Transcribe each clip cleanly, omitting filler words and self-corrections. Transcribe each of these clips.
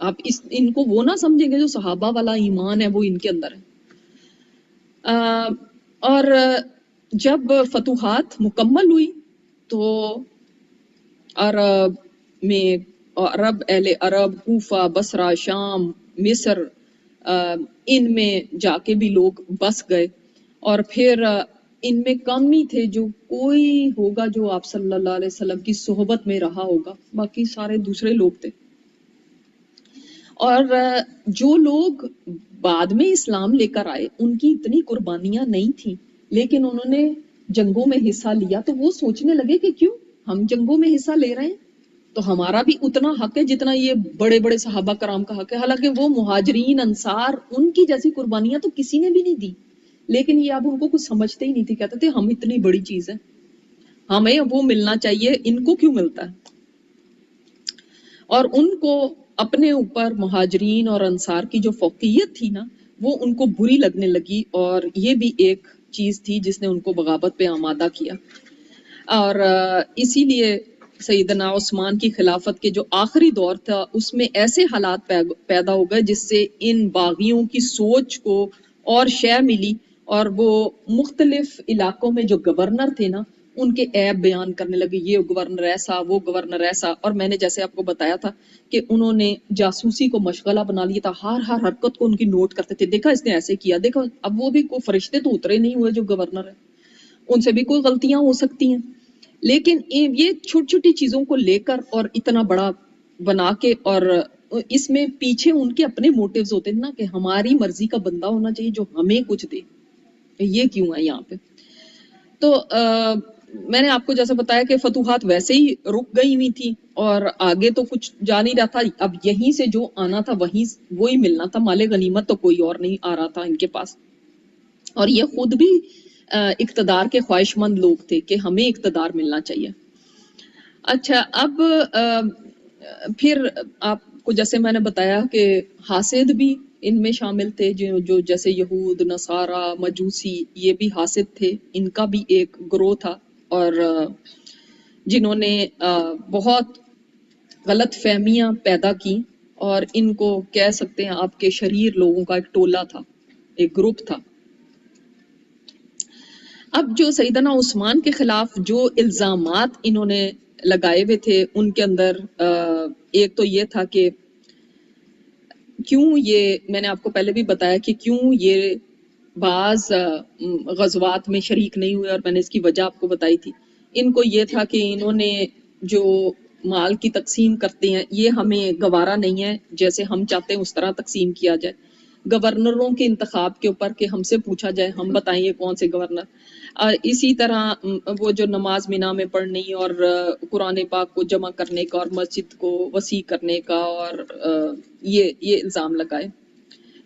آپ ان کو وہ نہ سمجھیں گے جو صحابہ والا ایمان ہے وہ ان کے اندر ہے۔ اور جب فتوحات مکمل ہوئی تو عرب میں، عرب، اہل عرب، کوفہ، بصرہ، شام، مصر، ان میں جا کے بھی لوگ بس گئے، اور پھر ان میں کم ہی تھے جو کوئی ہوگا جو آپ صلی اللہ علیہ وسلم کی صحبت میں رہا ہوگا، باقی سارے دوسرے لوگ تھے۔ اور جو لوگ بعد میں اسلام لے کر آئے ان کی اتنی قربانیاں نہیں تھیں، لیکن انہوں نے جنگوں میں حصہ لیا، تو وہ سوچنے لگے کہ کیوں ہم جنگوں میں حصہ لے رہے ہیں تو ہمارا بھی اتنا حق ہے جتنا یہ بڑے بڑے صحابہ کرام کا حق ہے۔ حالانکہ وہ مہاجرین، انصار، ان کی جیسی قربانیاں تو کسی نے بھی نہیں دی، لیکن یہ اب ان کو کچھ سمجھتے ہی نہیں تھے، کہتے تھے ہم اتنی بڑی چیز ہے، ہمیں وہ ملنا چاہیے، ان کو کیوں ملتا ہے۔ اور ان کو اپنے اوپر مہاجرین اور انصار کی جو فوقیت تھی نا، وہ ان کو بری لگنے لگی، اور یہ بھی ایک چیز تھی جس نے ان کو بغاوت پہ آمادہ کیا۔ اور اسی لیے سیدنا عثمان کی خلافت کے جو آخری دور تھا اس میں ایسے حالات پیدا ہو گئے جس سے ان باغیوں کی سوچ کو اور شے ملی، اور وہ مختلف علاقوں میں جو گورنر تھے نا ان کے عیب بیان کرنے لگے، یہ گورنر ایسا، وہ گورنر ایسا۔ اور میں نے جیسے آپ کو بتایا تھا کہ انہوں نے جاسوسی کو مشغلہ بنا لیا تھا، ہر حرکت کو ان کی نوٹ کرتے تھے، دیکھا اس نے ایسے کیا، دیکھا۔ اب وہ بھی کوئی فرشتے تو اترے نہیں ہوئے جو گورنر ہے، ان سے بھی کوئی غلطیاں ہو سکتی ہیں، لیکن یہ چھوٹی چھوٹی چیزوں کو لے کر اور اتنا بڑا بنا کے، اور اس میں پیچھے ان کے اپنے موٹیوز ہوتے ہیں نا کہ ہماری مرضی کا بندہ ہونا چاہیے جو ہمیں کچھ دے، یہ کیوں ہے یہاں پہ۔ تو میں نے آپ کو جیسے بتایا کہ فتوحات ویسے ہی رک گئی ہوئی تھی اور آگے تو کچھ جا نہیں رہا تھا، اب یہیں سے جو آنا تھا وہی ملنا تھا، مال غنیمت تو کوئی اور نہیں آ رہا تھا ان کے پاس، اور یہ خود بھی اقتدار کے خواہش مند لوگ تھے کہ ہمیں اقتدار ملنا چاہیے۔ اچھا، اب پھر آپ کو جیسے میں نے بتایا کہ حاسد بھی ان میں شامل تھے، جو جیسے یہود، نصارہ، مجوسی، یہ بھی حاسد تھے، ان کا بھی ایک گروہ تھا، اور جنہوں نے بہت غلط فہمیاں پیدا کی، اور ان کو کہہ سکتے ہیں آپ کے شریر لوگوں کا ایک ٹولہ تھا، ایک گروپ تھا۔ اب جو سیدنا عثمان کے خلاف جو الزامات انہوں نے لگائے ہوئے تھے ان کے اندر ایک تو یہ تھا کہ کیوں یہ، میں نے آپ کو پہلے بھی بتایا کہ کیوں یہ بعض غزوات میں شریک نہیں ہوئے، اور میں نے اس کی وجہ آپ کو بتائی تھی۔ ان کو یہ تھا کہ انہوں نے جو مال کی تقسیم کرتے ہیں یہ ہمیں گوارا نہیں ہے، جیسے ہم چاہتے ہیں اس طرح تقسیم کیا جائے، گورنروں کے انتخاب کے اوپر کہ ہم سے پوچھا جائے، ہم بتائیں یہ کون سے گورنر۔ اسی طرح وہ جو نماز مینا میں پڑھنی اور قرآن پاک کو جمع کرنے کا اور مسجد کو وسیع کرنے کا، اور یہ الزام لگائے۔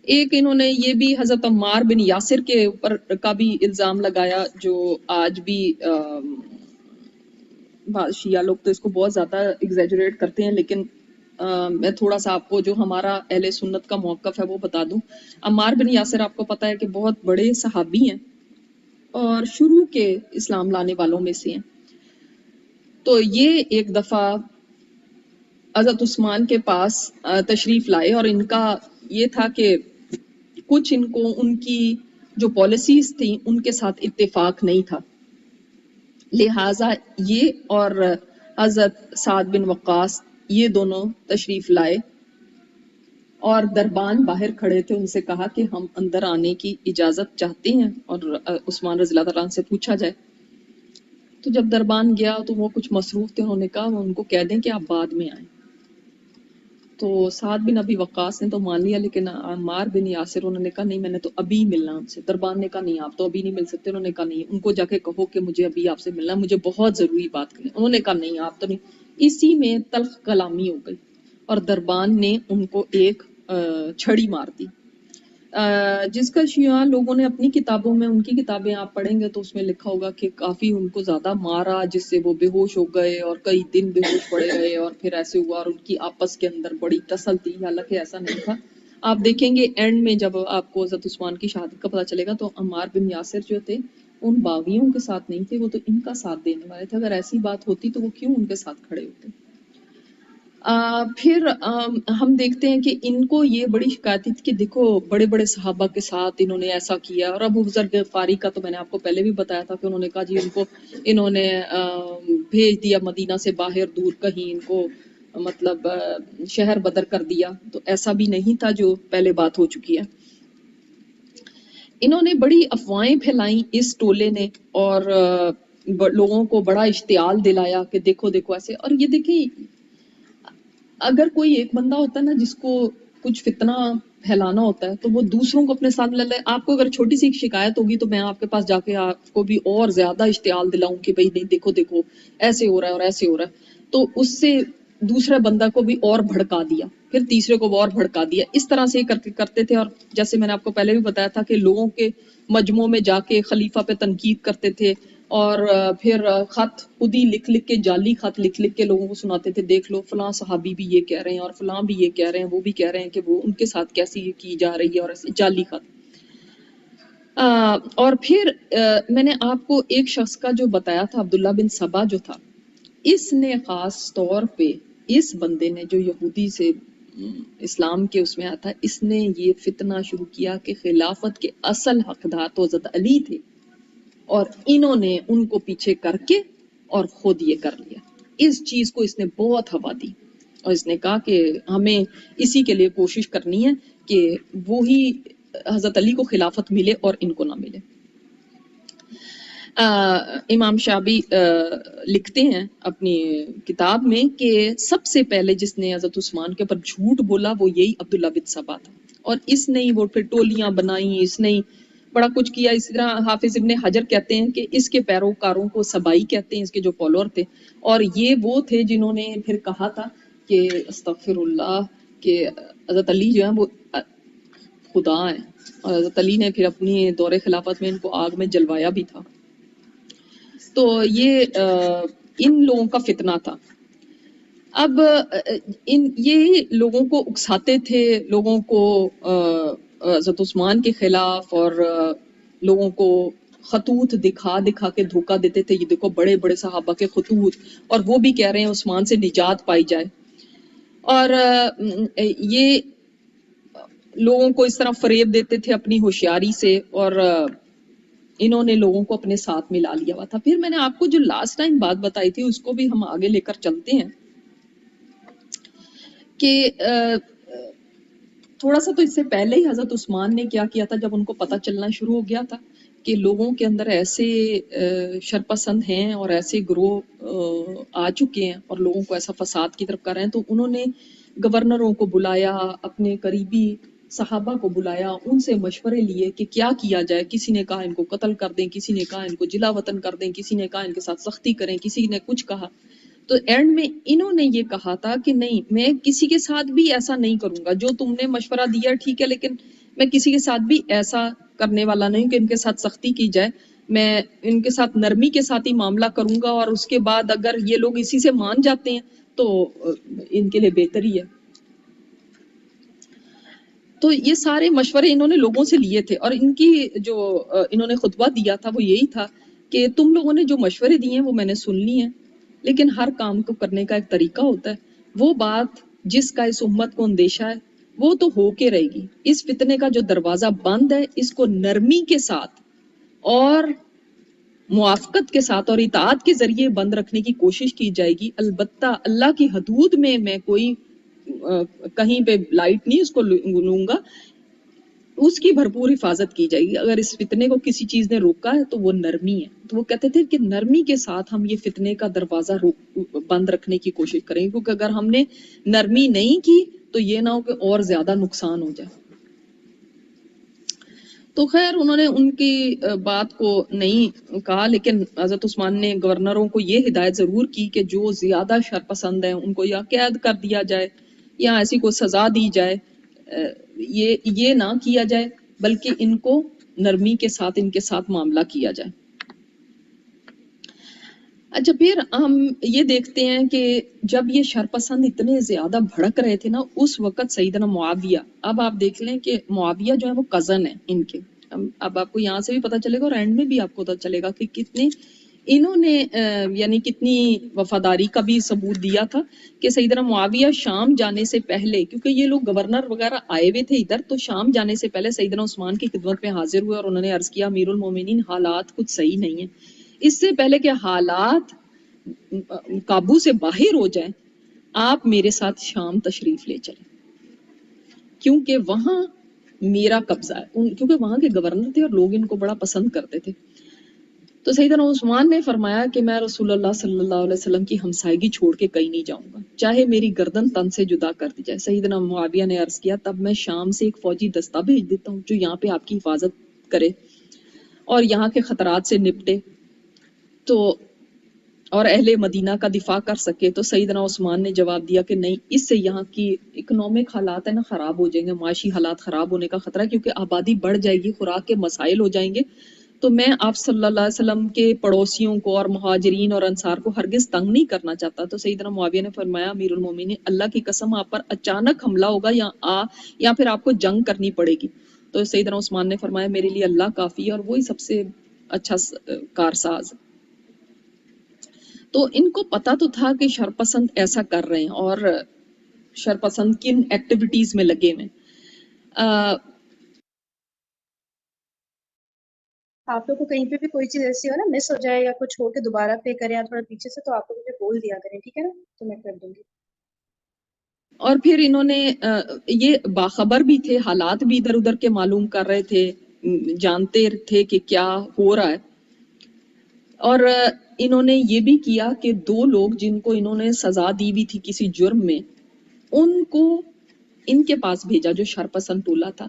ایک انہوں نے یہ بھی حضرت عمار بن یاسر کے اوپر کا بھی الزام لگایا، جو آج بھی شیعہ لوگ تو اس کو بہت زیادہ ایگزیجریٹ کرتے ہیں، لیکن میں تھوڑا سا آپ کو جو ہمارا اہل سنت کا موقف ہے وہ بتا دوں۔ عمار بن یاسر آپ کو پتہ ہے کہ بہت بڑے صحابی ہیں اور شروع کے اسلام لانے والوں میں سے ہیں۔ تو یہ ایک دفعہ حضرت عثمان کے پاس تشریف لائے، اور ان کا یہ تھا کہ کچھ ان کو ان کی جو پالیسیز تھیں ان کے ساتھ اتفاق نہیں تھا، لہٰذا یہ اور حضرت سعد بن وقاص یہ دونوں تشریف لائے، اور دربان باہر کھڑے تھے، ان سے کہا کہ ہم اندر آنے کی اجازت چاہتے ہیں اور عثمان رضی اللہ تعالیٰ عنہ سے پوچھا جائے۔ تو جب دربان گیا تو وہ کچھ مصروف تھے، انہوں نے کہا وہ ان کو کہہ دیں کہ آپ بعد میں آئیں۔ تو سعد بن ابی وقاص نے تو مان لیا، لیکن عمار بن یاسر انہوں نے کہا نہیں، میں نے تو ابھی ملنا ان سے۔ دربان نے کہا نہیں، آپ تو ابھی نہیں مل سکتے۔ انہوں نے کہا نہیں، ان کو جا کے کہو کہ مجھے ابھی آپ سے ملنا، مجھے بہت ضروری بات کرنی۔ انہوں نے کہا نہیں، آپ تو نہیں۔ اسی میں تلخ کلامی ہو گئی اور دربان نے ان کو ایک چھڑی مار دی، جس کا شیعہ لوگوں نے اپنی کتابوں میں، ان کی کتابیں آپ پڑھیں گے تو اس میں لکھا ہوگا کہ کافی ان کو زیادہ مارا، جس سے وہ بے ہوش ہو گئے اور کئی دن بے ہوش پڑے رہے، اور پھر ایسے ہوا، اور ان کی آپس کے اندر بڑی ٹسل تھی، حالانکہ ایسا نہیں تھا۔ آپ دیکھیں گے اینڈ میں جب آپ کو حضرت عثمان کی شہادت کا پتہ چلے گا تو عمار بن یاسر جو تھے ان باغیوں کے ساتھ نہیں تھے، وہ تو ان کا ساتھ دینے والے تھے۔ اگر ایسی بات ہوتی تو وہ کیوں ان کے ساتھ کھڑے ہوتے۔ پھر ہم دیکھتے ہیں کہ ان کو یہ بڑی شکایت تھی کہ دیکھو بڑے بڑے صحابہ کے ساتھ انہوں نے ایسا کیا، اور ابو ذر غفاری کا تو میں نے آپ کو پہلے بھی بتایا تھا کہ انہوں نے کہا جی ان کو انہوں نے بھیج دیا مدینہ سے باہر دور کہیں، ان کو مطلب شہر بدر کر دیا، تو ایسا بھی نہیں تھا جو پہلے بات ہو چکی ہے۔ انہوں نے بڑی افواہیں پھیلائیں اس ٹولے نے، اور لوگوں کو بڑا اشتعال دلایا کہ دیکھو دیکھو ایسے۔ اور یہ دیکھیں اگر کوئی ایک بندہ ہوتا ہے نا جس کو کچھ فتنہ پھیلانا ہوتا ہے تو وہ دوسروں کو اپنے ساتھ لے لے۔ آپ کو اگر چھوٹی سی شکایت ہوگی تو میں آپ کے پاس جا کے آپ کو بھی اور زیادہ اشتعال دلاؤں کہ بھئی نہیں دیکھو دیکھو ایسے ہو رہا ہے اور ایسے ہو رہا ہے، تو اس سے دوسرے بندہ کو بھی اور بھڑکا دیا، پھر تیسرے کو اور بھڑکا دیا، اس طرح سے کرتے تھے۔ اور جیسے میں نے آپ کو پہلے بھی بتایا تھا کہ لوگوں کے مجموعوں میں جا کے خلیفہ پہ تنقید کرتے تھے، اور پھر خط خود ہی لکھ لکھ کے، جعلی خط لکھ لکھ کے لوگوں کو سناتے تھے، دیکھ لو فلاں صحابی بھی یہ کہہ رہے ہیں اور فلاں بھی یہ کہہ رہے ہیں، وہ بھی کہہ رہے ہیں کہ وہ ان کے ساتھ کیسی یہ کی جا رہی ہے، اور ایسے جعلی خط۔ اور پھر میں نے آپ کو ایک شخص کا جو بتایا تھا، عبداللہ بن سبا جو تھا، اس نے خاص طور پہ اس بندے نے جو یہودی سے اسلام کے اس میں آتا ہے، اس نے یہ فتنہ شروع کیا کہ خلافت کے اصل حقدار تو حضرت علی تھے، اور انہوں نے ان کو پیچھے کر کے اور خود یہ کر لیا۔ اس چیز کو اس نے بہت ہوا دی، اور اس نے کہا کہ ہمیں اسی کے لیے کوشش کرنی ہے کہ وہی حضرت علی کو خلافت ملے اور ان کو نہ ملے۔ امام شابی لکھتے ہیں اپنی کتاب میں کہ سب سے پہلے جس نے حضرت عثمان کے اوپر جھوٹ بولا وہ یہی عبداللہ بن سبا تھا، اور اس نے وہ پھر ٹولیاں بنائیں، اس نے بڑا کچھ کیا۔ اسی طرح حافظ ابن حجر کہتے ہیں کہ اس کے پیروکاروں کو سبائی کہتے ہیں، اس کے جو فالوور تھے، اور یہ وہ تھے جنہوں نے پھر کہا تھا کہ استغفر اللہ کہ حضرت علی جو ہیں وہ خدا ہیں، اور حضرت علی نے پھر اپنی دور خلافت میں ان کو آگ میں جلوایا بھی تھا۔ تو یہ ان لوگوں کا فتنہ تھا۔ اب یہ لوگوں کو اکساتے تھے، لوگوں کو حضرت عثمان کے خلاف، اور لوگوں کو خطوط دکھا دکھا کے دھوکہ دیتے تھے، یہ دیکھو بڑے بڑے صحابہ کے خطوط، اور وہ بھی کہہ رہے ہیں عثمان سے نجات پائی جائے۔ اور یہ لوگوں کو اس طرح فریب دیتے تھے اپنی ہوشیاری سے، اور انہوں نے لوگوں کو اپنے ساتھ ملا لیا ہوا تھا۔ پھر میں نے آپ کو جو لاسٹ ٹائم بات بتائی تھی اس کو بھی ہم آگے لے کر چلتے ہیں کہ تھوڑا سا تو اس سے پہلے ہی حضرت عثمان نے کیا کیا تھا، جب ان کو پتہ چلنا شروع ہو گیا تھا کہ لوگوں کے اندر ایسے شرپسند ہیں اور ایسے گروہ آ چکے ہیں اور لوگوں کو ایسا فساد کی طرف کر رہے ہیں، تو انہوں نے گورنروں کو بلایا، اپنے قریبی صحابہ کو بلایا، ان سے مشورے لیے کہ کیا کیا جائے۔ کسی نے کہا ان کو قتل کر دیں، کسی نے کہا ان کو جلا وطن کر دیں، کسی نے کہا ان کے ساتھ سختی کریں، کسی نے کچھ کہا۔ تو اینڈ میں انہوں نے یہ کہا تھا کہ نہیں، میں کسی کے ساتھ بھی ایسا نہیں کروں گا، جو تم نے مشورہ دیا ٹھیک ہے، لیکن میں کسی کے ساتھ بھی ایسا کرنے والا نہیں کہ ان کے ساتھ سختی کی جائے، میں ان کے ساتھ نرمی کے ساتھ ہی معاملہ کروں گا، اور اس کے بعد اگر یہ لوگ اسی سے مان جاتے ہیں تو ان کے لیے بہتر ہی ہے۔ تو یہ سارے مشورے انہوں نے لوگوں سے لیے تھے، اور ان کی جو انہوں نے خطبہ دیا تھا وہ یہی تھا کہ تم لوگوں نے جو مشورے دیے ہیں وہ میں نے سن لی ہیں، لیکن ہر کام کو کرنے کا ایک طریقہ ہوتا ہے۔ وہ بات جس کا اس امت کو اندیشہ ہے وہ تو ہو کے رہے گی۔ اس فتنے کا جو دروازہ بند ہے اس کو نرمی کے ساتھ اور موافقت کے ساتھ اور اطاعت کے ذریعے بند رکھنے کی کوشش کی جائے گی۔ البتہ اللہ کی حدود میں کوئی کہیں پہ لائٹ نہیں اس کو لوں گا، اس کی بھرپور حفاظت کی جائے گی۔ اگر اس فتنے کو کسی چیز نے روکا ہے تو وہ نرمی ہے۔ تو وہ کہتے تھے کہ نرمی کے ساتھ ہم یہ فتنے کا دروازہ بند رکھنے کی کوشش کریں گے، کیونکہ اگر ہم نے نرمی نہیں کی تو یہ نہ ہو کہ اور زیادہ نقصان ہو جائے۔ تو خیر انہوں نے ان کی بات کو نہیں کہا، لیکن حضرت عثمان نے گورنروں کو یہ ہدایت ضرور کی کہ جو زیادہ شرپسند ہیں ان کو یا قید کر دیا جائے یا ایسی کوئی سزا دی جائے، یہ نہ کیا جائے، بلکہ ان کو نرمی کے ساتھ ان کے ساتھ معاملہ کیا جائے۔ اچھا، پھر ہم یہ دیکھتے ہیں کہ جب یہ شرپسند اتنے زیادہ بھڑک رہے تھے نا، اس وقت سیدنا معاویہ، اب آپ دیکھ لیں کہ معاویہ جو ہے وہ کزن ہے ان کے، اب آپ کو یہاں سے بھی پتہ چلے گا اور اینڈ میں بھی آپ کو پتہ چلے گا کہ کتنے انہوں نے یعنی کتنی وفاداری کا بھی ثبوت دیا تھا کہ سیدنا معاویہ شام جانے سے پہلے، کیونکہ یہ لوگ گورنر وغیرہ آئے ہوئے تھے ادھر، تو شام جانے سے پہلے سیدنا عثمان کی خدمت میں حاضر ہوئے اور انہوں نے عرض کیا امیر المومنین حالات کچھ صحیح نہیں ہیں، اس سے پہلے کہ حالات قابو سے باہر ہو جائیں آپ میرے ساتھ شام تشریف لے چلیں، کیونکہ وہاں میرا قبضہ ہے، کیونکہ وہاں کے گورنر تھے اور لوگ ان کو بڑا پسند کرتے تھے۔ تو سیدنا عثمان نے فرمایا کہ میں رسول اللہ صلی اللہ علیہ وسلم کی ہمسائیگی چھوڑ کے کہیں نہیں جاؤں گا، چاہے میری گردن تن سے جدا کر دی جائے۔ سیدنا معاویہ نے عرض کیا تب میں شام سے ایک فوجی دستہ بھیج دیتا ہوں جو یہاں پہ آپ کی حفاظت کرے اور یہاں کے خطرات سے نپٹے تو اور اہل مدینہ کا دفاع کر سکے۔ تو سیدنا عثمان نے جواب دیا کہ نہیں، اس سے یہاں کی اکنامک حالات ہے نا خراب ہو جائیں گے، معاشی حالات خراب ہونے کا خطرہ ہے، کیونکہ آبادی بڑھ جائے گی، خوراک کے مسائل ہو جائیں گے، تو میں آپ صلی اللہ علیہ وسلم کے پڑوسیوں کو اور مہاجرین اور انصار کو ہرگز تنگ نہیں کرنا چاہتا۔ تو سیدنا معاویہ نے فرمایا امیر المومنین اللہ کی قسم آپ پر اچانک حملہ ہوگا یا پھر آپ کو جنگ کرنی پڑے گی۔ تو سیدنا عثمان نے فرمایا میرے لیے اللہ کافی ہے اور وہی سب سے اچھا کارساز۔ تو ان کو پتا تو تھا کہ شرپسند ایسا کر رہے ہیں اور شرپسند کن ایکٹیویٹیز میں لگے ہوئے ہیں۔ آپ لوگ کو کہیں پہ بھی کوئی چیز ایسی ہو نا مس ہو جائے یا کچھ ہو کے دوبارہ پے کریں یا تھوڑا پیچھے سے، تو آپ لوگ مجھے بول دیا کریں، ٹھیک ہے نا، تو میں کر دوں گی۔ اور پھر انہوں نے یہ باخبر بھی تھے، حالات بھی ادھر ادھر کے معلوم کر رہے تھے، جانتے تھے کہ کیا ہو رہا ہے، اور انہوں نے یہ بھی کیا کہ دو لوگ جن کو انہوں نے سزا دی ہوئی تھی کسی جرم میں، ان کو ان کے پاس بھیجا جو شرپسند ٹولہ تھا،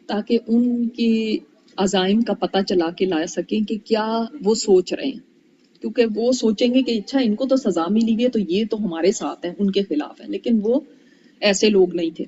تاکہ ان کے عزائم کا پتہ چلا کے لا سکیں کہ کیا وہ سوچ رہے ہیں، کیونکہ وہ سوچیں گے کہ اچھا ان کو تو سزا ملی ہوئی ہے تو یہ تو ہمارے ساتھ ہیں، ان کے خلاف ہیں، لیکن وہ ایسے لوگ نہیں تھے۔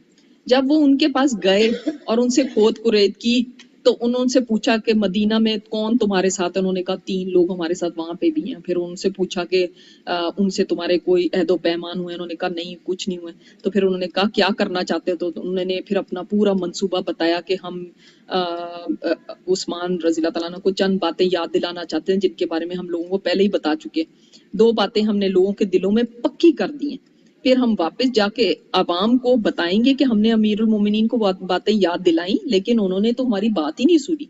جب وہ ان کے پاس گئے اور ان سے کھود کرید کی تو انہوں سے پوچھا کہ مدینہ میں کون تمہارے ساتھ، انہوں نے کہا 3 لوگ ہمارے ساتھ وہاں پہ بھی ہیں۔ پھر ان سے پوچھا کہ ان سے تمہارے کوئی عہد و پیمان ہوئے، انہوں نے کہا نہیں کچھ نہیں ہوئے۔ تو پھر انہوں نے کہا کیا کرنا چاہتے ہو، تو انہوں نے پھر اپنا پورا منصوبہ بتایا کہ ہم عثمان رضی اللہ تعالیٰ عنہ کو چند باتیں یاد دلانا چاہتے ہیں جن کے بارے میں ہم لوگوں کو پہلے ہی بتا چکے، 2 باتیں ہم نے لوگوں کے دلوں میں پکی کر دی ہیں، پھر ہم واپس جا کے عوام کو بتائیں گے کہ ہم نے امیر المومنین کو باتیں یاد دلائیں لیکن انہوں نے تو ہماری بات ہی نہیں سنی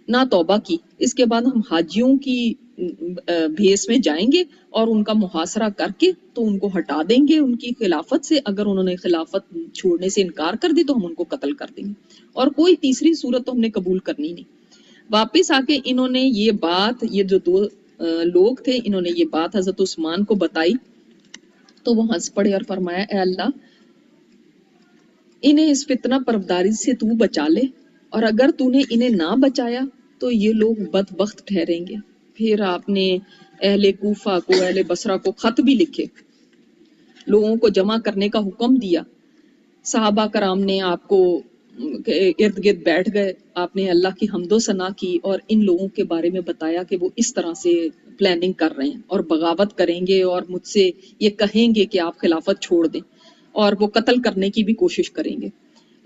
نہ توبہ کی۔ اس کے بعد ہم حاجیوں کی بھیس میں جائیں گے اور ان کا محاصرہ کر کے تو ان کو ہٹا دیں گے ان کی خلافت سے، اگر انہوں نے خلافت چھوڑنے سے انکار کر دی تو ہم ان کو قتل کر دیں گے، اور کوئی تیسری صورت تو ہم نے قبول کرنی نہیں۔ واپس آ کے انہوں نے یہ بات، یہ جو 2 لوگ تھے انہوں نے یہ بات حضرت عثمان کو بتائی تو وہ ہنس پڑے اور فرمایا اے اللہ انہیں اس فتنہ پرورداری سے تو بچا لے، اور اگر تو نے انہیں نہ بچایا تو یہ لوگ بدبخت ٹھہریں گے۔ پھر آپ نے اہل کوفہ کو، اہل بصرہ کو خط بھی لکھے، لوگوں کو جمع کرنے کا حکم دیا، صحابہ کرام نے آپ کو ارد گرد بیٹھ گئے، آپ نے اللہ کی حمد و ثنا کی اور ان لوگوں کے بارے میں بتایا کہ وہ اس طرح سے پلاننگ کر رہے ہیں اور بغاوت کریں گے اور مجھ سے یہ کہیں گے کہ آپ خلافت چھوڑ دیں، اور وہ قتل کرنے کی بھی کوشش کریں گے۔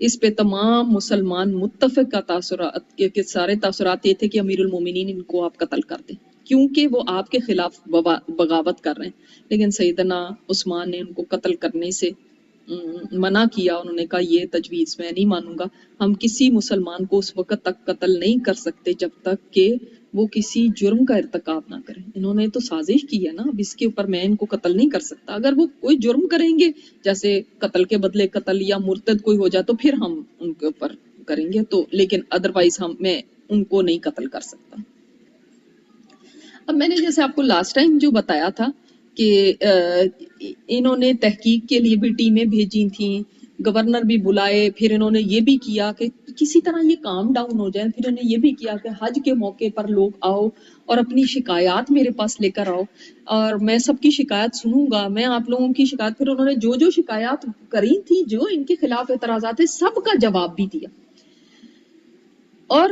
اس پہ تمام مسلمان متفق کا تاثرات کہ سارے تاثرات یہ تھے کہ امیر المومنین ان کو آپ قتل کر دیں کیونکہ وہ آپ کے خلاف بغاوت کر رہے ہیں، لیکن سیدنا عثمان نے ان کو قتل کرنے سے منع کیا۔ انہوں نے کہا یہ تجویز میں نہیں مانوں گا، ہم کسی مسلمان کو اس وقت تک قتل نہیں کر سکتے جب تک کہ وہ کسی جرم کا ارتکاب نہ کریں۔ انہوں نے تو سازش کی ہے نا، اب اس کے اوپر میں ان کو قتل نہیں کر سکتا، اگر وہ کوئی جرم کریں گے جیسے قتل کے بدلے قتل یا مرتد کوئی ہو جائے تو پھر ہم ان کے اوپر کریں گے، تو لیکن ادروائز میں ان کو نہیں قتل کر سکتا۔ اب میں نے جیسے آپ کو لاسٹ ٹائم جو بتایا تھا کہ انہوں نے تحقیق کے لیے بھی ٹیمیں بھیجی تھیں، گورنر بھی بلائے، پھر انہوں نے یہ بھی کیا کہ کسی طرح یہ کام ڈاؤن ہو جائے، پھر انہوں نے یہ بھی کیا کہ حج کے موقع پر لوگ آؤ اور اپنی شکایات میرے پاس لے کر آؤ اور میں سب کی شکایت سنوں گا، میں آپ لوگوں کی شکایت، پھر انہوں نے جو جو شکایات کری تھی، جو ان کے خلاف اعتراضات ہیں، سب کا جواب بھی دیا۔ اور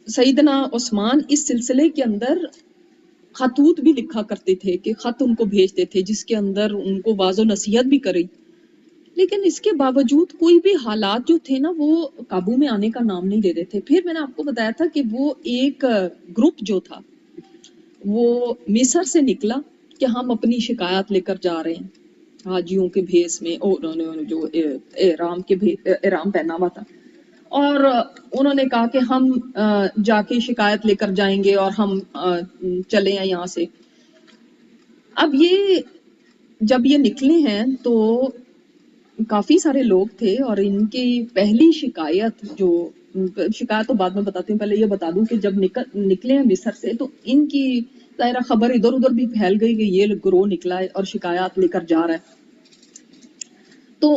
سیدنا عثمان اس سلسلے کے اندر خطوط بھی لکھا کرتے تھے کہ خط ان کو بھیجتے تھے جس کے اندر ان کو واضح و نصیحت بھی کری، لیکن اس کے باوجود کوئی بھی حالات جو تھے نا وہ قابو میں آنے کا نام نہیں دے رہے تھے۔ پھر میں نے آپ کو بتایا تھا کہ وہ ایک گروپ جو تھا وہ مصر سے نکلا کہ ہم اپنی شکایت لے کر جا رہے ہیں حاجیوں کے بھیس میں، انہوں نے جو احرام پہنا ہوا تھا، اور انہوں نے کہا کہ ہم جا کے شکایت لے کر جائیں گے اور ہم چلے ہیں یہاں سے۔ اب یہ جب یہ نکلے ہیں تو کافی سارے لوگ تھے، اور ان کی پہلی شکایت شکایت تو بعد میں بتاتی ہوں، پہلے یہ بتا دوں کہ جب نکلے ہیں مصر سے تو ان کی ظاہرہ خبر ادھر ادھر بھی پھیل گئی کہ یہ گروہ نکلا ہے اور شکایات لے کر جا رہا ہے، تو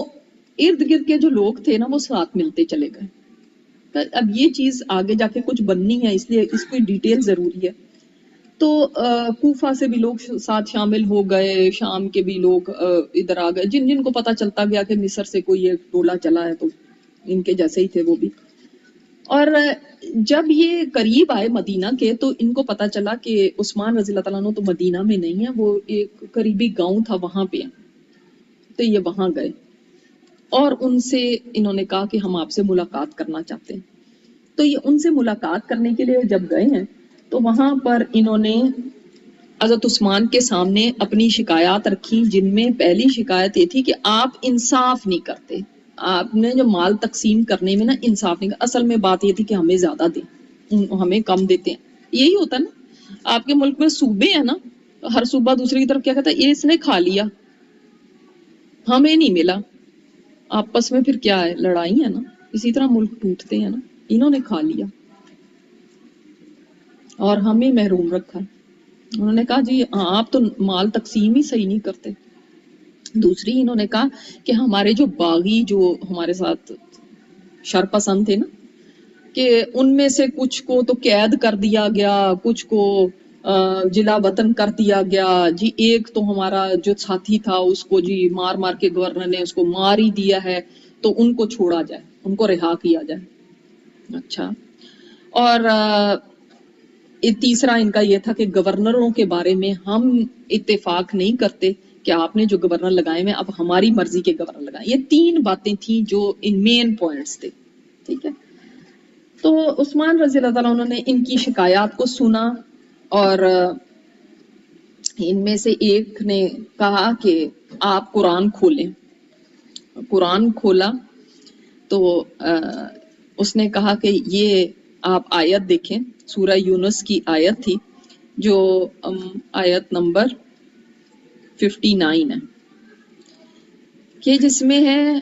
ارد گرد کے جو لوگ تھے نا وہ ساتھ ملتے چلے گئے۔ اب یہ چیز آگے جا کے کچھ بننی ہے، اس لیے اس کی ڈیٹیل ضروری ہے۔ تو کوفہ سے بھی لوگ ساتھ شامل ہو گئے، شام کے بھی لوگ ادھر آ گئے، جن کو پتہ چلتا گیا کہ مصر سے کوئی ایک ٹولہ چلا ہے، تو ان کے جیسے ہی تھے وہ بھی۔ اور جب یہ قریب آئے مدینہ کے تو ان کو پتہ چلا کہ عثمان رضی اللہ تعالیٰ عنہ تو مدینہ میں نہیں ہے، وہ ایک قریبی گاؤں تھا وہاں پہ ہیں، تو یہ وہاں گئے اور ان سے انہوں نے کہا کہ ہم آپ سے ملاقات کرنا چاہتے ہیں۔ تو یہ ان سے ملاقات کرنے کے لیے جب گئے ہیں تو وہاں پر انہوں نے حضرت عثمان کے سامنے اپنی شکایات رکھی، جن میں پہلی شکایت یہ تھی کہ آپ انصاف نہیں کرتے، آپ نے جو مال تقسیم کرنے میں نا انصاف نہیں کرتے۔ اصل میں بات یہ تھی کہ ہمیں زیادہ دیں، ہمیں کم دیتے ہیں۔ یہی ہوتا ہے نا آپ کے ملک میں، صوبے ہیں نا، ہر صوبہ دوسری کی طرف کیا کہتا ہے، یہ اس نے کھا لیا ہمیں نہیں ملا، آپس میں پھر کیا ہے، لڑائی ہے نا، اسی طرح ملک ٹوٹتے ہیں نا، انہوں نے کھا لیا اور ہمیں محروم رکھا۔ انہوں نے کہا جی آپ تو مال تقسیم ہی صحیح نہیں کرتے۔ دوسری انہوں نے کہا کہ ہمارے جو باغی جو ہمارے ساتھ شرپسند تھے نا، کہ ان میں سے کچھ کو تو قید کر دیا گیا، کچھ کو جلا وطن کر دیا گیا جی، ایک تو ہمارا جو ساتھی تھا اس کو جی مار مار کے گورنر نے اس کو مار ہی دیا ہے، تو ان کو چھوڑا جائے، ان کو رہا کیا جائے۔ اچھا، اور تیسرا ان کا یہ تھا کہ گورنروں کے بارے میں ہم اتفاق نہیں کرتے کہ آپ نے جو گورنر لگائے ہیں اب ہماری مرضی کے گورنر لگائیں۔ یہ تین باتیں تھیں جو ان مین پوائنٹس تھے، ٹھیک ہے۔ تو عثمان رضی اللہ تعالیٰ انہوں نے ان کی شکایات کو سنا، اور ان میں سے ایک نے کہا کہ آپ قرآن کھولیں۔ قرآن کھولا تو اس نے کہا کہ یہ آپ آیت دیکھیں، سورہ یونس کی آیت تھی جو آیت نمبر 59 ہے، کہ جس میں ہے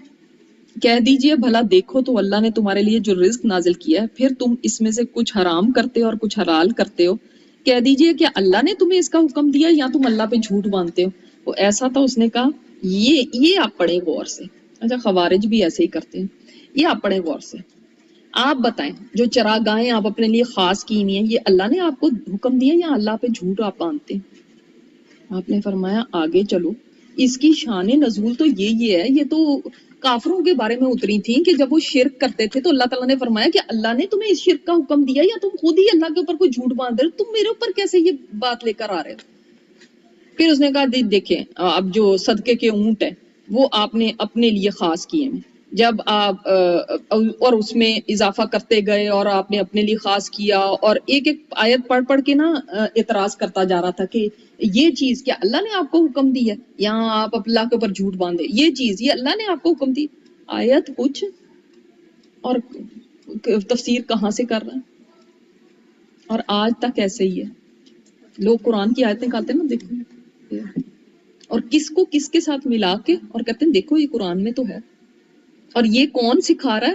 کہہ دیجئے بھلا دیکھو تو اللہ نے تمہارے لیے جو رزق نازل کیا ہے پھر تم اس میں سے کچھ حرام کرتے ہو اور کچھ حلال کرتے ہو، کہہ دیجئے کہ اللہ نے تمہیں اس کا حکم دیا یا تم اللہ پہ جھوٹ باندھتے ہو۔ وہ ایسا تھا، اس نے کہا یہ آپ پڑھیں غور سے۔ اچھا، خوارج بھی ایسے ہی کرتے ہیں، یہ آپ پڑھیں غور سے۔ آپ بتائیں جو چراگاہیں آپ اپنے لیے خاص کی ہوئی ہیں، یہ اللہ نے آپ کو حکم دیا یا اللہ پہ جھوٹ آپ باندھتے ہیں؟ آپ نے فرمایا آگے چلو، اس کی شان نزول تو یہ ہے، یہ تو کافروں کے بارے میں اتری تھیں کہ جب وہ شرک کرتے تھے تو اللہ تعالیٰ نے فرمایا کہ اللہ نے تمہیں اس شرک کا حکم دیا یا تم خود ہی اللہ کے اوپر کوئی جھوٹ باندھ رہے ہو، تم میرے اوپر کیسے یہ بات لے کر آ رہے ہو؟ پھر اس نے کہا دیکھیں اب جو صدقے کے اونٹ ہیں وہ آپ نے اپنے لیے خاص کیے ہیں، جب آپ اور اس میں اضافہ کرتے گئے اور آپ نے اپنے لیے خاص کیا، اور ایک ایک آیت پڑھ پڑھ کے نا اعتراض کرتا جا رہا تھا کہ یہ چیز کیا اللہ نے آپ کو حکم دی ہے، یہاں آپ اللہ کے اوپر جھوٹ باندھے، یہ چیز یہ اللہ نے آپ کو حکم دی، آیت کچھ اور تفسیر کہاں سے کر رہے ہیں۔ اور آج تک ایسے ہی ہے، لوگ قرآن کی آیتیں نکالتے ہیں نا، دیکھو، اور کس کو کس کے ساتھ ملا کے اور کہتے ہیں دیکھو یہ قرآن میں تو ہے۔ اور یہ کون سکھا رہا ہے؟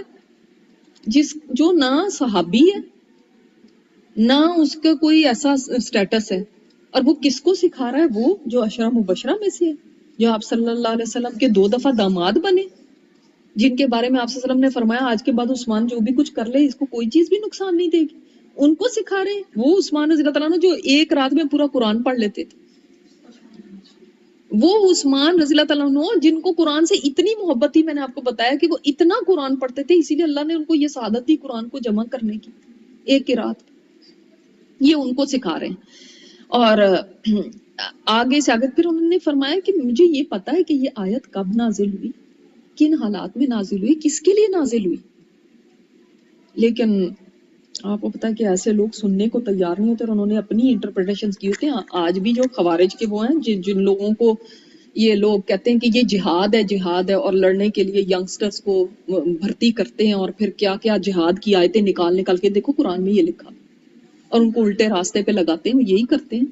جو نہ صحابی ہے نہ اس کا کوئی ایسا سٹیٹس ہے، اور وہ کس کو سکھا رہا ہے؟ وہ جو عشرہ مبشرہ میں سے ہے، جو آپ صلی اللہ علیہ وسلم کے 2 دفعہ داماد بنے، جن کے بارے میں آپ صلی اللہ علیہ وسلم نے فرمایا آج کے بعد عثمان جو بھی کچھ کر لے اس کو کوئی چیز بھی نقصان نہیں دے گی، ان کو سکھا رہے ہیں۔ وہ عثمان رضی اللہ تعالیٰ عنہ جو ایک رات میں پورا قرآن پڑھ لیتے تھے، وہ عثمان رضی اللہ تعالیٰ عنہ جن کو قرآن سے اتنی محبت تھی، میں نے آپ کو بتایا کہ وہ اتنا قرآن پڑھتے تھے، اسی لیے اللہ نے ان کو یہ سعادت دی قرآن کو جمع کرنے کی ایک ہی رات، یہ ان کو سکھا رہے ہیں۔ اور آگے سے آگے پھر انہوں نے فرمایا کہ مجھے یہ پتا ہے کہ یہ آیت کب نازل ہوئی، کن حالات میں نازل ہوئی، کس کے لیے نازل ہوئی، لیکن آپ کو پتا ہے کہ ایسے لوگ سننے کو تیار نہیں ہوتے اور انہوں نے اپنی انٹرپریٹیشنز کی ہوتے ہیں. آج بھی جو خوارج کے وہ ہیں جن لوگوں کو یہ لوگ کہتے ہیں کہ یہ جہاد ہے اور لڑنے کے لیے ینگسٹرز کو بھرتی کرتے ہیں اور پھر کیا کیا جہاد کی آیتیں نکال کے دیکھو قرآن میں یہ لکھا اور ان کو الٹے راستے پہ لگاتے ہیں. وہ یہی کرتے ہیں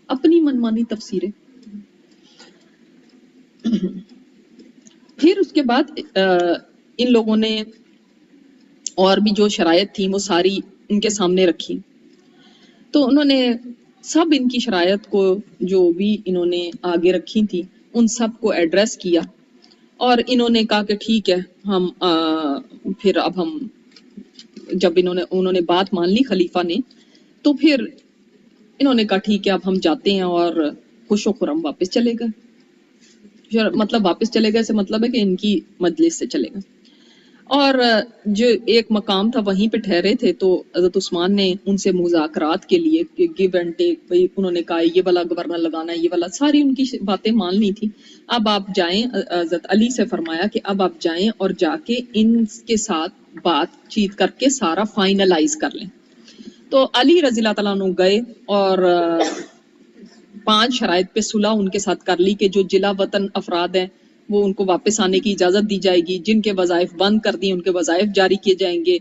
اپنی منمانی تفسیریں. پھر اس کے بعد ان لوگوں نے اور بھی جو شرائط تھیں وہ ساری ان کے سامنے رکھی. تو انہوں نے سب ان کی شرائط کو جو بھی انہوں نے آگے رکھی تھی ان سب کو ایڈریس کیا اور انہوں نے کہا کہ ٹھیک ہے ہم پھر اب ہم جب انہوں نے بات مان لی خلیفہ نے تو پھر انہوں نے کہا ٹھیک ہے اب ہم جاتے ہیں اور خوش و خرم واپس چلے گئے. مطلب واپس چلے گئے سے مطلب ہے کہ ان کی مجلس سے چلے گئے. اور جو ایک مقام تھا وہیں پہ ٹھہرے تھے تو حضرت عثمان نے ان سے مذاکرات کے لیے گیو اینڈ ٹیک بھائی انہوں نے کہا یہ والا گورنر لگانا ہے یہ والا ساری ان کی باتیں مان لی تھی. اب آپ جائیں حضرت علی سے فرمایا کہ اب آپ جائیں اور جا کے ان کے ساتھ بات چیت کر کے سارا فائنلائز کر لیں. تو علی رضی اللہ تعالیٰ عنہ گئے اور 5 شرائط پہ صلح ان کے ساتھ کر لی کہ جو جلا وطن افراد ہیں وہ ان کو واپس آنے کی اجازت دی جائے گی, جن کے وظائف بند کر دی ان کے وظائف جاری کیے جائیں گے,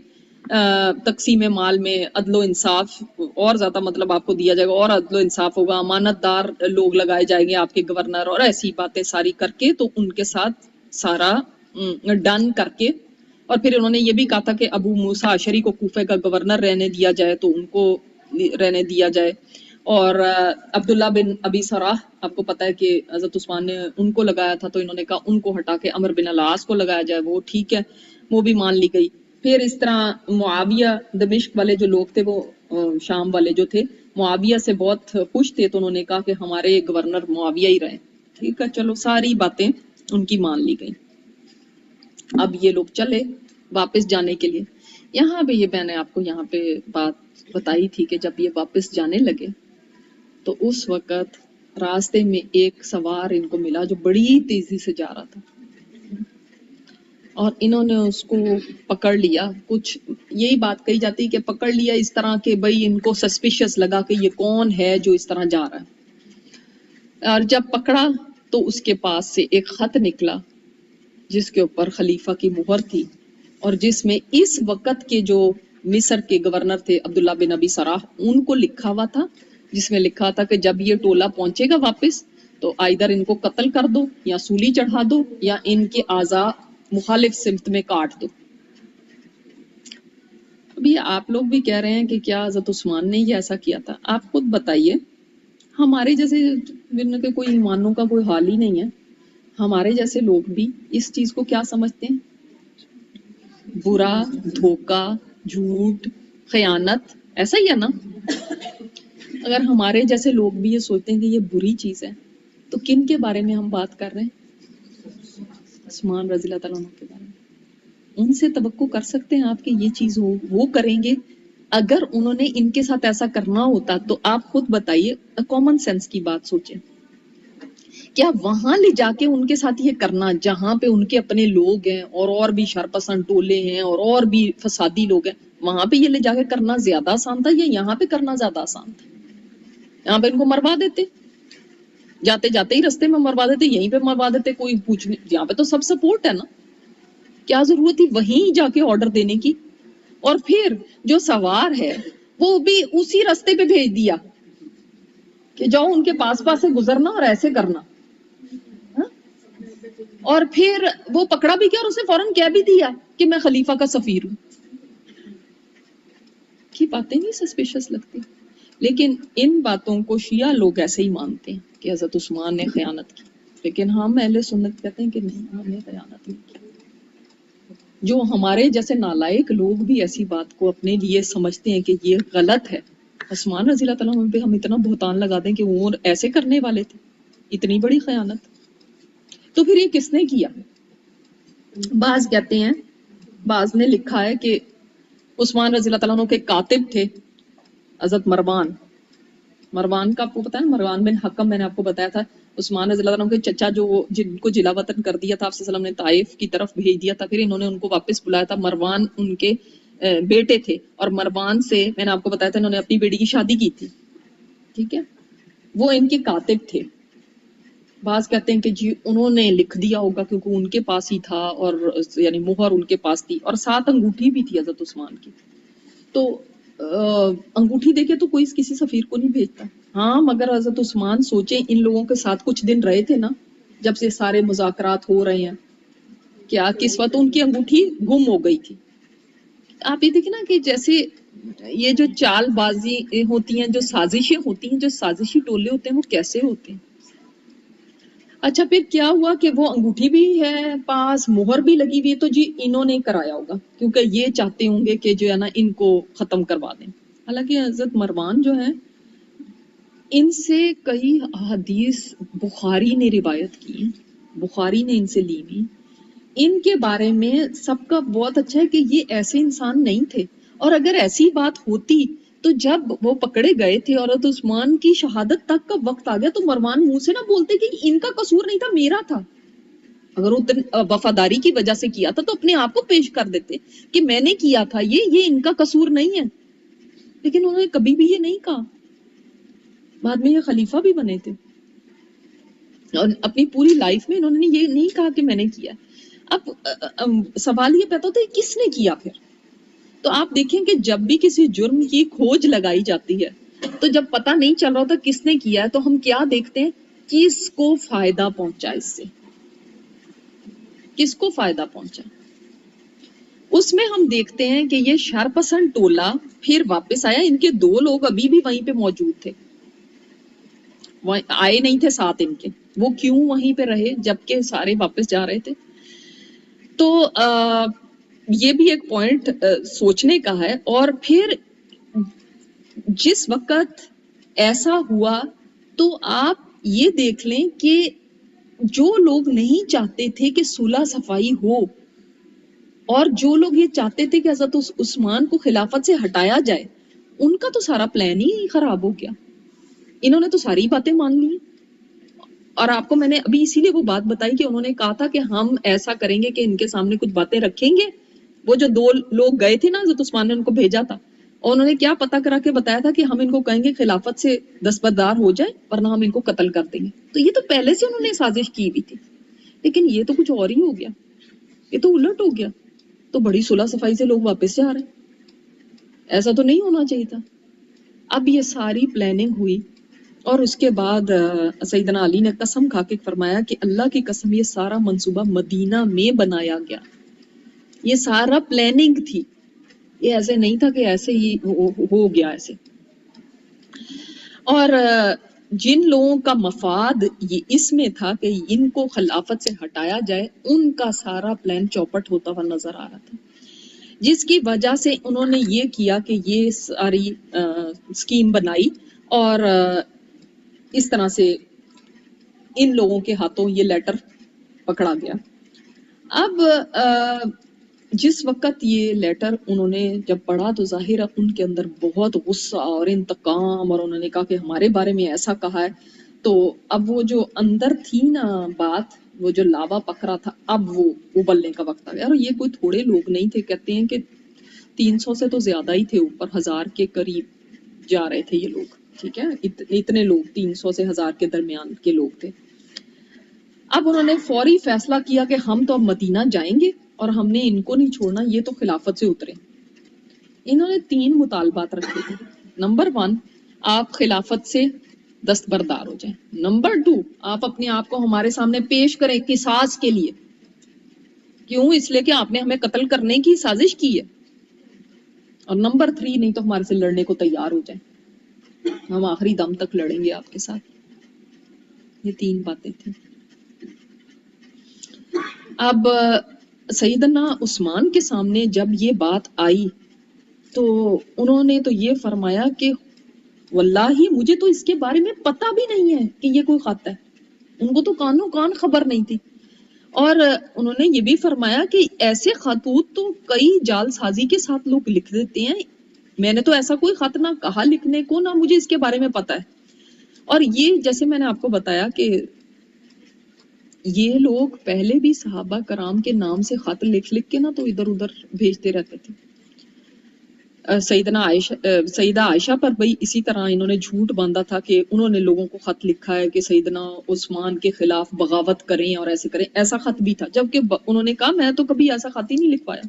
تقسیم مال میں عدل و انصاف اور زیادہ مطلب آپ کو دیا جائے گا اور عدل و انصاف ہوگا, امانت دار لوگ لگائے جائیں گے آپ کے گورنر اور ایسی باتیں ساری کر کے تو ان کے ساتھ سارا ڈن کر کے. اور پھر انہوں نے یہ بھی کہا تھا کہ ابو موسیٰ اشعری کو کوفے کا گورنر رہنے دیا جائے تو ان کو رہنے دیا جائے, اور عبداللہ بن ابی سراح آپ کو پتا ہے کہ حضرت عثمان نے ان کو لگایا تھا تو انہوں نے کہا ان کو ہٹا کے عمر بن العاص کو لگایا جائے, وہ ٹھیک ہے وہ بھی مان لی گئی. پھر اس طرح معاویہ دمشق والے جو لوگ تھے وہ شام والے جو تھے معاویہ سے بہت خوش تھے تو انہوں نے کہا کہ ہمارے گورنر معاویہ ہی رہے. ٹھیک ہے چلو ساری باتیں ان کی مان لی گئی. اب یہ لوگ چلے واپس جانے کے لیے. یہاں پہ یہ میں نے آپ کو یہاں پہ بات بتائی تھی کہ جب یہ واپس جانے لگے تو اس وقت راستے میں ایک سوار ان کو ملا جو بڑی تیزی سے جا رہا تھا اور انہوں نے اس کو پکڑ لیا. کچھ یہی بات کہی جاتی کہ پکڑ لیا اس طرح کہ بھئی ان کو سسپیشس لگا کہ یہ کون ہے جو اس طرح جا رہا ہے. اور جب پکڑا تو اس کے پاس سے ایک خط نکلا جس کے اوپر خلیفہ کی مہر تھی اور جس میں اس وقت کے جو مصر کے گورنر تھے عبداللہ بن ابی سراح ان کو لکھا ہوا تھا, جس میں لکھا تھا کہ جب یہ ٹولہ پہنچے گا واپس تو آئدر ان کو قتل کر دو یا سولی چڑھا دو یا ان کے اعضاء مخالف سمت میں کاٹ دو. ابھی آپ لوگ بھی کہہ رہے ہیں کہ کیا حضرت عثمان نے یہ ایسا کیا تھا. آپ خود بتائیے, ہمارے جیسے جن کے کوئی ایمانوں کا کوئی حال ہی نہیں ہے, ہمارے جیسے لوگ بھی اس چیز کو کیا سمجھتے ہیں؟ برا, دھوکہ, جھوٹ, خیانت, ایسا ہی ہے نا. اگر ہمارے جیسے لوگ بھی یہ سوچتے ہیں کہ یہ بری چیز ہے تو کن کے بارے میں ہم بات کر رہے ہیں؟ عثمان رضی اللہ تعالیٰ عنہ کے بارے میں. ان سے توقع کر سکتے ہیں آپ کہ یہ چیز ہو وہ کریں گے؟ اگر انہوں نے ان کے ساتھ ایسا کرنا ہوتا تو آپ خود بتائیے, کامن سینس کی بات سوچیں, کیا وہاں لے جا کے ان کے ساتھ یہ کرنا جہاں پہ ان کے اپنے لوگ ہیں اور بھی شرپسند ٹولے ہیں اور بھی فسادی لوگ ہیں, وہاں پہ یہ لے جا کے کرنا زیادہ آسان تھا یا یہاں پہ کرنا زیادہ آسان تھا؟ یہاں پہ ان کو مروا دیتے, جاتے جاتے ہی رستے میں مروا دیتے, یہیں پہ مروا دیتے, کوئی پوچھنے, یہاں پہ تو سب سپورٹ ہے نا, کیا ضرورت تھی وہیں جا کے آرڈر دینے کی؟ اور پھر جو سوار ہے وہ بھی اسی رستے پہ بھیج دیا کہ جاؤ ان کے پاس سے گزرنا اور ایسے کرنا. اور پھر وہ پکڑا بھی کیا اور اسے فوراً کہہ بھی دیا کہ میں خلیفہ کا سفیر ہوں. کی باتیں نہیں سسپیشس لگتی, لیکن ان باتوں کو شیعہ لوگ ایسے ہی مانتے ہیں کہ حضرت عثمان نے خیانت کی, لیکن ہم اہل سنت کہتے ہیں کہ نہیں, ہم نے خیانت نہیں کی. جو ہمارے جیسے نالائق لوگ بھی ایسی بات کو اپنے لیے سمجھتے ہیں کہ یہ غلط ہے. عثمان رضی اللہ تعالیٰ عنہ پہ ہم اتنا بہتان لگا دیں کہ وہ ایسے کرنے والے تھے, اتنی بڑی خیانت, تو پھر یہ کس نے کیا؟ بعض کہتے ہیں, بعض نے لکھا ہے کہ عثمان رضی اللہ تعالیٰ عنہ کے کاتب تھے حضرت مروان کا آپ کو پتا ہے, مروان بن حکم, میں نے آپ کو بتایا تھا عثمان رضی اللہ عنہ کے چچا جو جن کو جلا وطن کر دیا تھا آپ صلی اللہ علیہ وسلم نے طائف کی طرف بھیج دیا تھا, پھر انہوں نے ان کو واپس بلایا تھا. مروان ان کے بیٹے تھے اور مروان سے میں نے آپ کو بتایا تھا انہوں نے اپنی بیٹی کی شادی کی تھی، ٹھیک ہے، وہ ان کے کاتب تھے. بعض کہتے ہیں کہ جی انہوں نے لکھ دیا ہوگا کیونکہ ان کے پاس ہی تھا، اور یعنی مہر ان کے پاس تھی، اور ساتھ انگوٹھی بھی تھی حضرت عثمان کی. تو انگوٹھی دیکھے تو کوئی کسی سفیر کو نہیں بھیجتا. ہاں مگر حضرت عثمان سوچیں ان لوگوں کے ساتھ کچھ دن رہے تھے نا، جب سے سارے مذاکرات ہو رہے ہیں، کیا کس وقت ان کی انگوٹھی گم ہو گئی تھی. آپ یہ دیکھیں نا کہ جیسے یہ جو چال بازی ہوتی ہیں، جو سازشیں ہوتی ہیں، جو سازشی ٹولے ہوتے ہیں، وہ کیسے ہوتے ہیں. اچھا پھر کیا ہوا کہ وہ انگوٹھی بھی ہے پاس، مہر بھی لگی ہوئی ہے، تو جی انہوں نے کرایا ہوگا کیونکہ یہ چاہتے ہوں گے کہ جو ہے نا ان کو ختم کروا دیں. حالانکہ حضرت مروان جو ہیں ان سے کئی حدیث بخاری نے روایت کی ہیں، بخاری نے ان سے لی ہوئی. ان کے بارے میں سب کا بہت اچھا ہے کہ یہ ایسے انسان نہیں تھے، اور اگر ایسی بات ہوتی تو جب وہ پکڑے گئے تھے اور حضرت عثمان کی شہادت تک کا وقت آ گیا تو مروان منہ سے نہ بولتے کہ ان کا قصور نہیں تھا، میرا تھا. اگر وہ وفاداری کی وجہ سے کیا تھا تو اپنے آپ کو پیش کر دیتے کہ میں نے کیا تھا، یہ ان کا قصور نہیں ہے. لیکن انہوں نے کبھی بھی یہ نہیں کہا. بعد میں یہ خلیفہ بھی بنے تھے اور اپنی پوری لائف میں انہوں نے یہ نہیں کہا کہ میں نے کیا. اب سوال یہ پیدا ہوتا ہے کس نے کیا پھر. تو آپ دیکھیں کہ جب بھی کسی جرم کی کھوج لگائی جاتی ہے تو جب پتہ نہیں چل رہا ہوتا کس نے کیا ہے تو ہم کیا دیکھتے ہیں، کس کو فائدہ پہنچا، اس سے کس کو فائدہ پہنچا. اس میں ہم دیکھتے ہیں کہ یہ شر پسند ٹولہ پھر واپس آیا. ان کے 2 لوگ ابھی بھی وہیں پہ موجود تھے، آئے نہیں تھے ساتھ ان کے. وہ کیوں وہیں پہ رہے جبکہ سارے واپس جا رہے تھے. تو یہ بھی ایک پوائنٹ سوچنے کا ہے. اور پھر جس وقت ایسا ہوا تو آپ یہ دیکھ لیں کہ جو لوگ نہیں چاہتے تھے کہ صلح صفائی ہو، اور جو لوگ یہ چاہتے تھے کہ حضرت عثمان کو خلافت سے ہٹایا جائے، ان کا تو سارا پلان ہی خراب ہو گیا. انہوں نے تو ساری باتیں مان لی. اور آپ کو میں نے ابھی اسی لیے وہ بات بتائی کہ انہوں نے کہا تھا کہ ہم ایسا کریں گے کہ ان کے سامنے کچھ باتیں رکھیں گے. وہ جو 2 لوگ گئے تھے نا حضرت عثمان نے ان کو بھیجا تھا، اور انہوں نے کیا پتہ کرا کے بتایا تھا کہ ہم ان کو کہیں گے خلافت سے دستبردار ہو جائے ورنہ ہم ان کو قتل کر دیں گے. تو یہ تو پہلے سے انہوں نے سازش کی ہوئی تھی. لیکن یہ تو کچھ اور ہی ہو گیا، یہ تو الٹ ہو گیا. تو بڑی صلح صفائی سے لوگ واپس جا رہے ہیں، ایسا تو نہیں ہونا چاہیے تھا. اب یہ ساری پلاننگ ہوئی اور اس کے بعد سیدنا علی نے قسم کھا کے فرمایا کہ اللہ کی قسم یہ سارا منصوبہ مدینہ میں بنایا گیا، یہ سارا پلاننگ تھی، یہ ایسے نہیں تھا کہ ایسے ہی ہو گیا ایسے. اور جن لوگوں کا مفاد یہ اس میں تھا کہ ان کو خلافت سے ہٹایا جائے، ان کا سارا پلان چوپٹ ہوتا ہوا نظر آ رہا تھا، جس کی وجہ سے انہوں نے یہ کیا کہ یہ ساری اسکیم بنائی اور اس طرح سے ان لوگوں کے ہاتھوں یہ لیٹر پکڑا گیا. اب جس وقت یہ لیٹر انہوں نے جب پڑھا تو ظاہر ان کے اندر بہت غصہ اور انتقام، اور انہوں نے کہا کہ ہمارے بارے میں ایسا کہا ہے. تو اب وہ جو اندر تھی نا بات، وہ جو لاوا پکڑا تھا، اب وہ ابلنے کا وقت آ گیا. اور یہ کوئی تھوڑے لوگ نہیں تھے، کہتے ہیں کہ 300 سے تو زیادہ ہی تھے، اوپر 1000 کے قریب جا رہے تھے یہ لوگ. ٹھیک ہے، اتنے لوگ 300 سے 1000 کے درمیان کے لوگ تھے. اب انہوں نے فوری فیصلہ کیا کہ ہم تو اب مدینہ جائیں گے اور ہم نے ان کو نہیں چھوڑنا، یہ تو خلافت سے اترے. انہوں نے 3 مطالبات رکھے تھے. نمبر 1، آپ خلافت سے دستبردار ہو جائیں. نمبر 2، آپ اپنے آپ کو ہمارے سامنے پیش کریں قصاص کے لیے. کیوں؟ اس لیے کہ آپ نے ہمیں قتل کرنے کی سازش کی ہے. اور نمبر 3، نہیں تو ہمارے سے لڑنے کو تیار ہو جائیں، ہم آخری دم تک لڑیں گے آپ کے ساتھ. یہ 3 باتیں تھیں. اب سیدنا عثمان کے سامنے جب یہ بات آئی تو انہوں نے تو یہ فرمایا کہ واللہ مجھے تو اس کے بارے میں پتہ بھی نہیں ہے کہ یہ کوئی خط ہے. ان کو تو کانوں کان خبر نہیں تھی. اور انہوں نے یہ بھی فرمایا کہ ایسے خطوط تو کئی جال سازی کے ساتھ لوگ لکھ دیتے ہیں، میں نے تو ایسا کوئی خط نہ کہا لکھنے کو، نہ مجھے اس کے بارے میں پتہ ہے. اور یہ جیسے میں نے آپ کو بتایا کہ یہ لوگ پہلے بھی صحابہ کرام کے نام سے خط لکھ کے نا تو ادھر ادھر بھیجتے رہتے تھے. سیدہ عائشہ پر بھی اسی طرح انہوں نے جھوٹ باندھا تھا کہ انہوں نے لوگوں کو خط لکھا ہے کہ سیدنا عثمان کے خلاف بغاوت کریں اور ایسے کریں، ایسا خط بھی تھا، جبکہ انہوں نے کہا میں تو کبھی ایسا خط ہی نہیں لکھوایا۔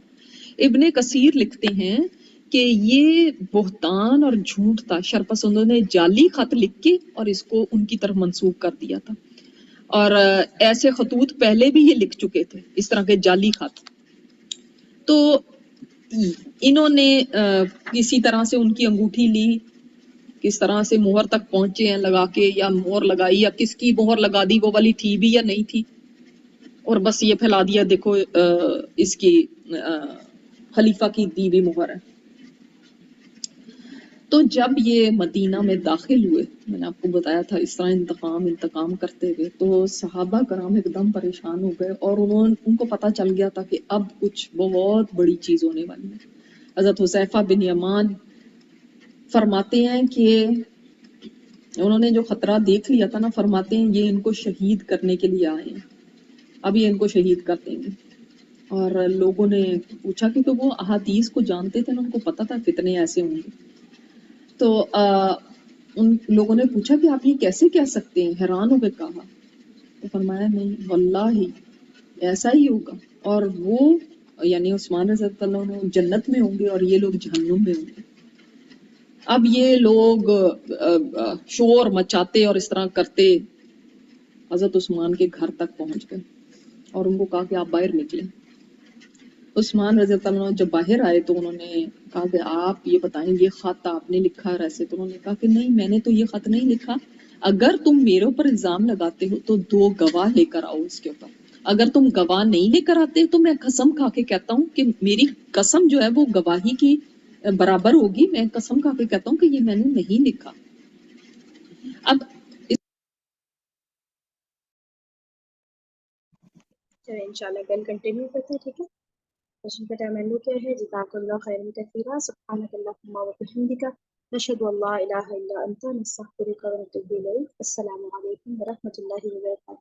ابن کثیر لکھتے ہیں کہ یہ بہتان اور جھوٹ تھا، شرپسندوں نے جعلی خط لکھ کے اور اس کو ان کی طرف منسوب کر دیا تھا، اور ایسے خطوط پہلے بھی یہ لکھ چکے تھے، اس طرح کے جعلی خط۔ تو انہوں نے کسی طرح سے ان کی انگوٹھی لی، کس طرح سے مہر تک پہنچے ہیں لگا کے، یا مہر لگائی، یا کس کی مہر لگا دی، وہ والی تھی بھی یا نہیں تھی، اور بس یہ پھیلا دیا دیکھو اس کی خلیفہ کی دی بھی مہر ہے۔ تو جب یہ مدینہ میں داخل ہوئے، میں نے آپ کو بتایا تھا اس طرح انتقام کرتے ہوئے، تو صحابہ کرام ایک دم پریشان ہو گئے، اور ان کو پتہ چل گیا تھا کہ اب کچھ بہت بڑی چیز ہونے والی ہے۔ حضرت حذیفہ بن یمان فرماتے ہیں کہ انہوں نے جو خطرہ دیکھ لیا تھا نا، فرماتے ہیں یہ ان کو شہید کرنے کے لیے آئے ہیں، اب یہ ان کو شہید کر دیں گے۔ اور لوگوں نے پوچھا کہ وہ احادیث کو جانتے تھے نا، ان کو پتہ تھا فتنے ایسے ہوں گے، تو ان لوگوں نے پوچھا کہ آپ یہ کیسے کہہ سکتے ہیں، حیران ہو کے کہا، تو فرمایا نہیں واللہ ایسا ہی ہوگا، اور وہ یعنی عثمان رضی اللہ عنہ جنت میں ہوں گے اور یہ لوگ جہنم میں ہوں گے۔ اب یہ لوگ شور مچاتے اور اس طرح کرتے حضرت عثمان کے گھر تک پہنچ گئے، اور ان کو کہا کہ آپ باہر نکلیں۔ عثمان رضی اللہ عنہ جب باہر آئے تو انہوں نے کہا کہ آپ یہ بتائیں یہ خط آپ نے لکھا ہے ایسے؟ تو انہوں نے کہا کہ نہیں میں نے تو یہ خط نہیں لکھا، اگر تم میرے اوپر الزام لگاتے ہو تو 2 گواہ لے کر آؤ اس کے اوپر، اگر تم گواہ نہیں لے کر آتے تو میں قسم کھا کے کہتا ہوں کہ میری قسم جو ہے وہ گواہی کی برابر ہوگی، میں قسم کھا کے کہتا ہوں کہ یہ میں نے نہیں لکھا۔ اب چلیں انشاءاللہ کل کنٹینیو کرتے ہیں، ٹھیک ہے؟ سیشن کا ٹائم اینڈ ہو گیا ہے۔ جزاک اللہ خیرا کثیرا، سبحانک اللہم و بحمدک، نشہد ان لا الہ الا انت، نستغفرک و نتوب الیک۔ السلام علیکم و رحمۃ اللہ وبرکاتہ۔